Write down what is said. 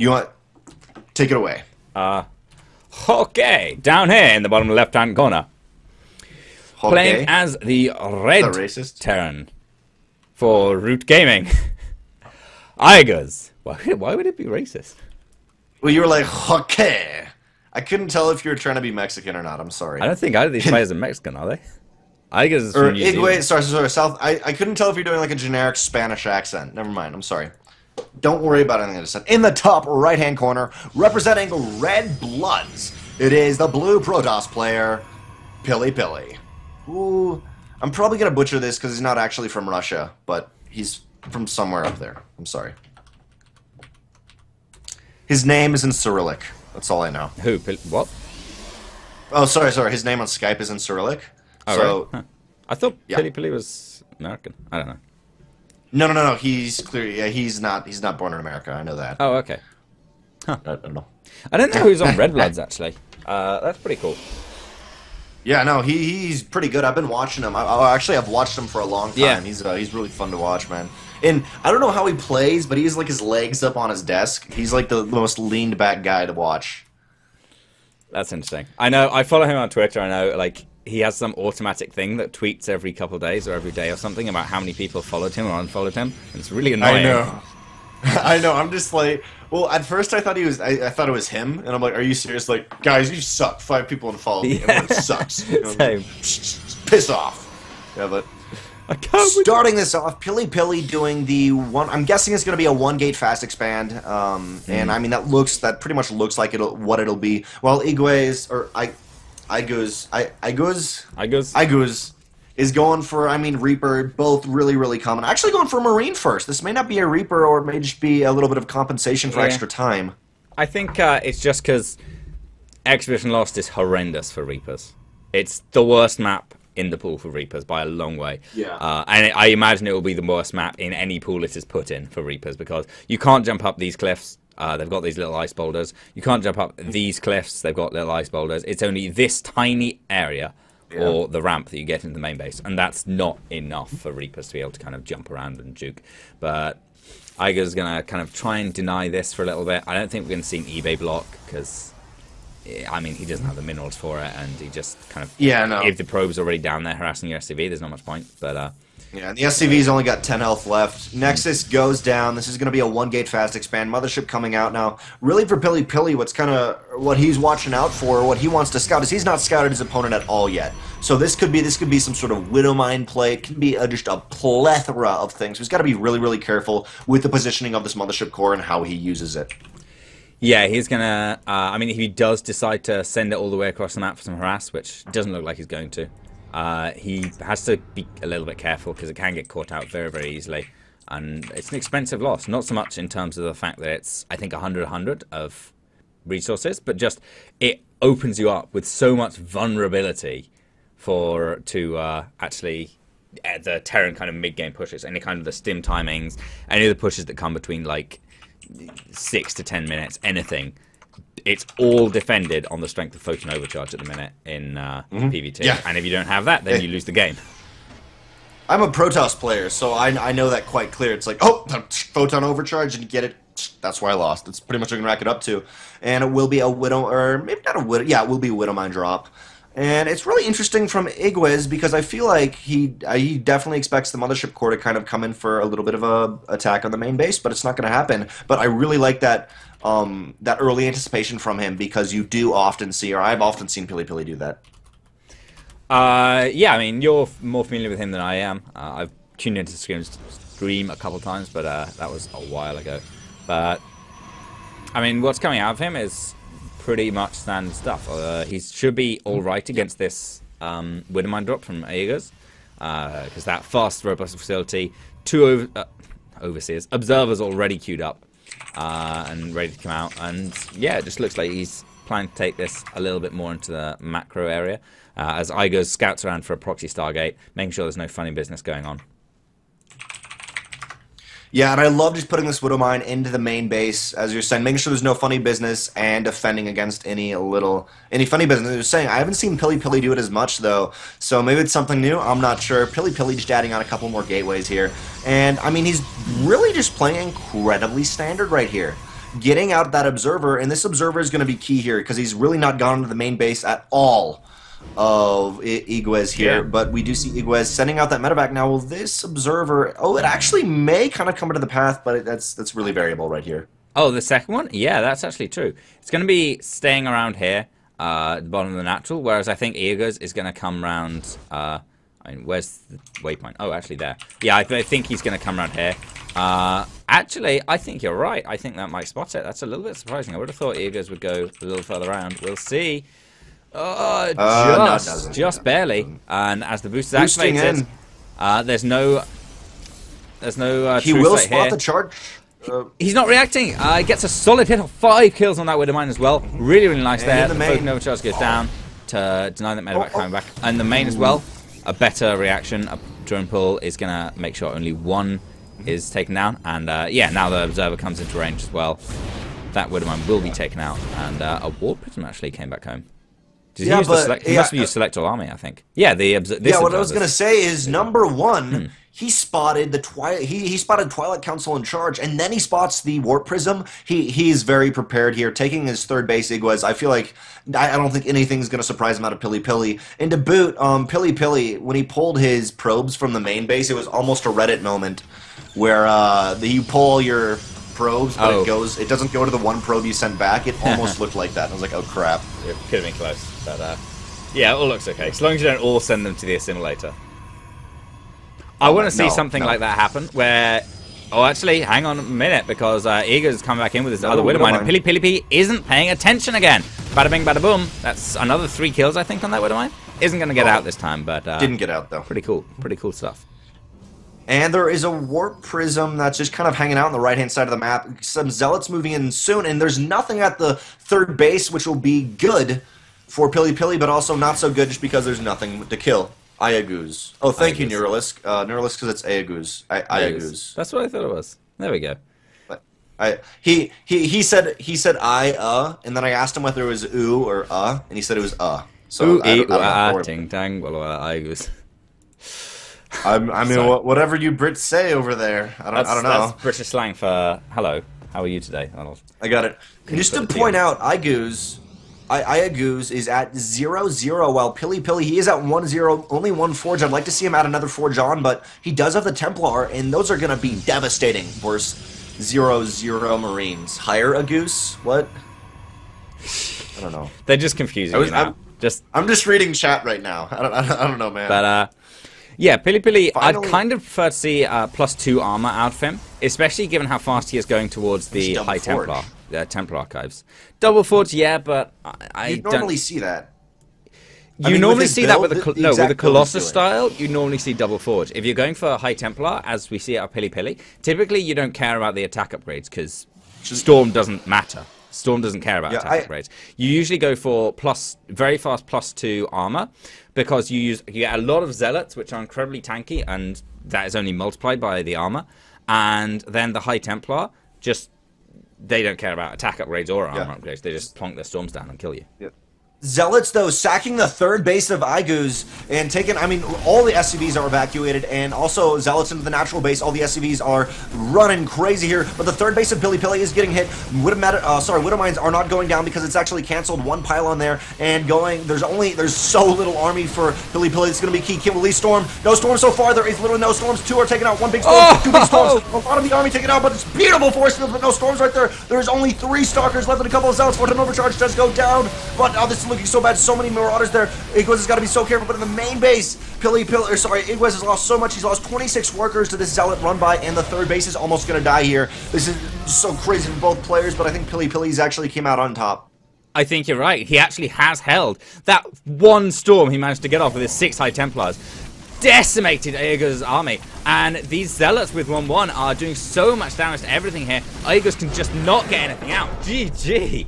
You want... Take it away. Okay, down here in the bottom left-hand corner. Okay. Playing as the red Terran for Root Gaming. iaguz. Why would it be racist? Well, you were like, okay. I couldn't tell if you were trying to be Mexican or not. I'm sorry. I don't think either of these players are Mexican, are they? iaguz is from New Zealand. Sorry, South. I couldn't tell if you're doing like a generic Spanish accent. Never mind. I'm sorry. Don't worry about anything I just said. In the top right-hand corner, representing Red Bloods, it is the blue Protoss player, PiLiPiLi. Ooh, I'm probably gonna butcher this because he's not actually from Russia, but he's from somewhere up there. I'm sorry. His name is in Cyrillic. That's all I know. Who? What? Oh, sorry. His name on Skype is in Cyrillic. Oh, so, right. Huh. I thought PiLiPiLi was American. I don't know. No. He's clearly he's not born in America. I know that. Oh, okay. Huh. I don't know. I don't know who's on Red Bloods actually. That's pretty cool. Yeah, no, he's pretty good. I've been watching him. I've watched him for a long time. Yeah. He's really fun to watch, man. And I don't know how he plays, but he has like his legs up on his desk. He's like the most leaned back guy to watch. That's interesting. I know. I follow him on Twitter. I know, like, he has some automatic thing that tweets every couple of days or every day or something about how many people followed him or unfollowed him. And it's really annoying. I know. I know. I'm just like, well, at first I thought he was. I thought it was him, and I'm like, are you serious? Like, guys, you suck. 5 people unfollowed me. Everyone sucks. You know, Same. Piss off. Yeah, but I can't. Starting this off, PiLiPiLi doing the one. I'm guessing it's going to be a 1-gate fast expand. And I mean that pretty much looks like what it'll be. Well, iaguz is going for, I mean, Reaper, both really common. Actually going for Marine first. This may not be a Reaper, or it may just be a little bit of compensation for extra time. I think it's just because Expedition Lost is horrendous for Reapers. It's the worst map in the pool for Reapers by a long way. Yeah. And I imagine it will be the worst map in any pool it is put in for Reapers, because you can't jump up these cliffs. They've got these little ice boulders. You can't jump up these cliffs. They've got little ice boulders. It's only this tiny area or the ramp that you get into the main base, and that's not enough for Reapers to be able to kind of jump around and juke. But iaguz is going to kind of try and deny this for a little bit. I don't think we're going to see an eBay block, because, I mean, he doesn't have the minerals for it, and he just kind of... Yeah, no. If the probe's already down there harassing your SCV, there's not much point, but... Yeah, and the SCV's only got 10 health left. Nexus goes down. This is going to be a 1-gate fast expand. Mothership coming out now. Really, for PiLiPiLi, what he's watching out for, what he wants to scout, is he's not scouted his opponent at all yet. So this could be some sort of Widow Mine play. It could be just a plethora of things. So he's got to be really careful with the positioning of this Mothership core and how he uses it. Yeah, he's going to... I mean, if he does decide to send it all the way across the map for some harass, which doesn't look like he's going to, he has to be a little bit careful, because it can get caught out very easily, and it's an expensive loss. Not so much in terms of the fact that it's, I think, 100 of resources, but just it opens you up with so much vulnerability to actually the Terran kind of mid-game pushes, any kind of the stim timings, any of the pushes that come between like 6 to 10 minutes, anything. It's all defended on the strength of Photon Overcharge at the minute in PvT. Yeah. And if you don't have that, then you lose the game. I'm a Protoss player, so I know that quite clear. It's like, oh, Photon Overcharge, and you get it. That's why I lost. That's pretty much what I can rack it up to. And it will be a Widow, or maybe not a Widow. Yeah, it will be a Widow Mine drop. And it's really interesting from iaguz, because I feel like he definitely expects the Mothership core to kind of come in for a little bit of a attack on the main base, but it's not going to happen. But I really like that that early anticipation from him, because you do often see, or I've often seen PiLiPiLi do that. Yeah, I mean, you're more familiar with him than I am. I've tuned into stream a couple times, but that was a while ago. But I mean, what's coming out of him is pretty much standard stuff. He should be all right against this Widow Mine drop from iaguz, because that fast, robust facility, 2 overseers, observers already queued up and ready to come out, and yeah, it just looks like he's planning to take this a little bit more into the macro area, as iaguz scouts around for a proxy Stargate, making sure there's no funny business going on. Yeah, and I love just putting this Widow Mine into the main base, as you're saying, making sure there's no funny business and defending against any funny business. You're saying, I haven't seen PiLiPiLi do it as much, though, so maybe it's something new. I'm not sure. PiLiPiLi just adding on a couple more gateways here. And, I mean, he's really just playing incredibly standard right here. getting out that observer, and this observer is going to be key here because he's really not gone to the main base at all of iaguz here. Yeah. But we do see iaguz sending out that medevac. Now, will this observer... Oh, it actually may kind of come into the path, but that's really variable right here. Oh, the second one? Yeah, that's actually true. It's going to be staying around here, at the bottom of the natural, whereas I think iaguz is going to come around... I mean, where's the waypoint? Oh, actually there. Yeah, I think he's going to come around here. Actually, I think you're right. I think that might spot it. That's a little bit surprising. I would have thought iaguz would go a little further around. We'll see. Just barely. And as the boost is activated, there's no he will spot the charge. He's not reacting. He gets a solid hit of 5 kills on that Widow Mine as well. Really, really nice there. The Photon Overcharge goes down to deny that medevac coming back. And the main as well, a better reaction. A drone pull is going to make sure only one is taken down. And yeah, now the observer comes into range as well. That Widow Mine will be taken out. And a Warp Prism actually came back home. He must have used Select All Army, I think. Yeah, what I was going to say is, number one, he spotted the he spotted Twilight Council in charge, and then he spots the Warp Prism. He's very prepared here, taking his third base iaguz. I feel like I don't think anything's going to surprise him out of PiLiPiLi. And to boot, PiLiPiLi, when he pulled his probes from the main base, it was almost a Reddit moment where you pull your probes, but it doesn't go to the one probe you sent back. It almost looked like that. I was like, oh crap. It could have been close, but yeah, it all looks okay. As long as you don't all send them to the assimilator. I want to see something like that happen where... Oh, actually, hang on a minute, because iaguz is coming back in with his other Widow Mine, and PiLiPiLi isn't paying attention again. Bada bing, bada boom. That's another 3 kills, I think, on that Widow Mine. Isn't going to get out this time, but... didn't get out, though. Pretty cool. Pretty cool stuff. And there is a Warp Prism that's just kind of hanging out on the right-hand side of the map. Some Zealots moving in soon, and there's nothing at the third base, which will be good for PiLiPiLi, but also not so good just because there's nothing to kill. iaguz. Oh, thank you, Neuralisk. Neuralisk, because it's iaguz. iaguz. That's what I thought it was. There we go. He said and then I asked him whether it was oo or and he said it was So ooh, I don't know. Ting tang, iaguz. I mean, whatever you Brits say over there, I don't know. That's British slang for hello. How are you today? I got it. Just to point out, iaguz is at 0-0, while PiLiPiLi, he is at 1-0, only 1 forge. I'd like to see him add another forge on, but he does have the Templar, and those are going to be devastating versus 0-0 Marines. Higher iaguz? What? I don't know. They're just confusing me now. I'm just reading chat right now. I don't know, man. But, yeah, PiLiPiLi, I'd kind of prefer to see +2 armor out of him, especially given how fast he is going towards the High Templar. Templar Archives. Double Forge, yeah, but I don't... normally see that. You normally see that with the Colossus style, you normally see Double Forge. If you're going for High Templar, as we see at PiLiPiLi, typically you don't care about the attack upgrades, because Storm doesn't matter. Storm doesn't care about attack upgrades. You usually go for very fast +2 armor, because you get a lot of Zealots, which are incredibly tanky, and that is only multiplied by the armor. And then the High Templar, they don't care about attack upgrades or armor upgrades. They just plonk their storms down and kill you. Yeah. Zealots, though, sacking the third base of iaguz and taking, I mean, all the SCVs are evacuated, and also Zealots into the natural base. All the SCVs are running crazy here, but the third base of PiLiPiLi is getting hit. Widow Mines are not going down because it's actually canceled. 1 pylon there, and there's so little army for PiLiPiLi. It's going to be key. Can release Storm. No Storm so far. There is literally no Storms. 2 are taken out. 1 big Storm. 2 big Storms. A lot of the army taken out, but it's beautiful force field, but no Storms right there. There's only 3 Stalkers left and a couple of Zealots. Photon Overcharge does go down, but this is looking so bad. So many Marauders there. iaguz has got to be so careful, but in the main base, iaguz has lost so much. He's lost 26 workers to this Zealot run by, and the third base is almost going to die here. This is so crazy for both players, but I think PiLiPiLi's actually came out on top. I think you're right. He actually has held. That 1 storm he managed to get off with his 6 High Templars decimated iaguz's army, and these Zealots with 1-1 are doing so much damage to everything here. iaguz can just not get anything out. GG.